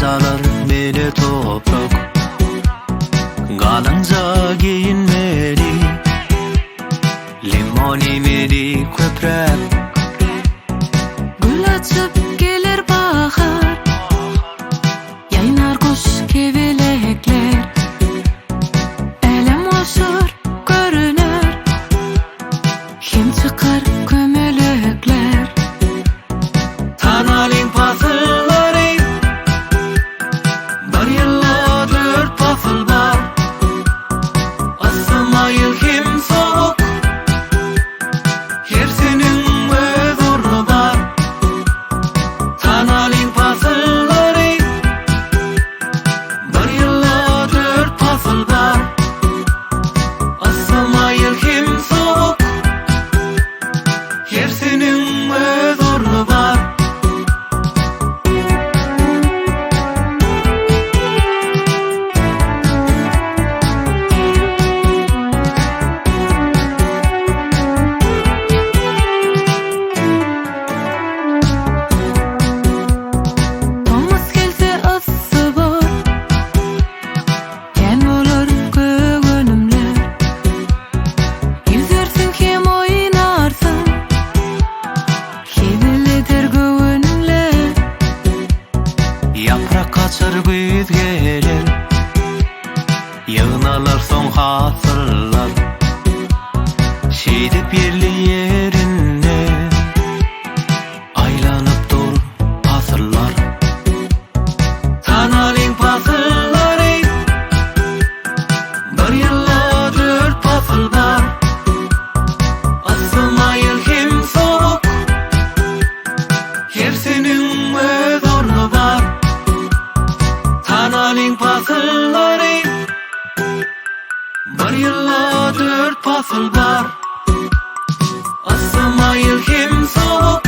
Çagalar mele toprak, galınca giyinmeli, limoni meli köprek. Gül açıp gelir bahar, yaynar kuş kevelekler. Elem oşur görünür, kim çıkar kömelekler. Tanaling pasıllary, bir yılla 4 pasıl var. Asılmayıl kim soğuk, her senin öz ornu var. Tanaling pasıllary, bir yılla 4 pasıl var. Asılmayıl kim soğuk, her senin öz ornu var. Tomuz gelse ısı var, ken olur göğünümler. Yüzersin kim oynarsın, kebeledir göğünümler. Yaprak kaçar güz gelir, yığınalar son hatırlar. Şeydip yerli yerine aylanıp dur pasırlar. Tanaling pasıllary, bir yılla 4 pasıl var. Asılmayıl kim soğuk, her senin öz ornu var. Tanaling pasıllary, bir yılla 4 pasıl var. Asılmayıl kim soğuk,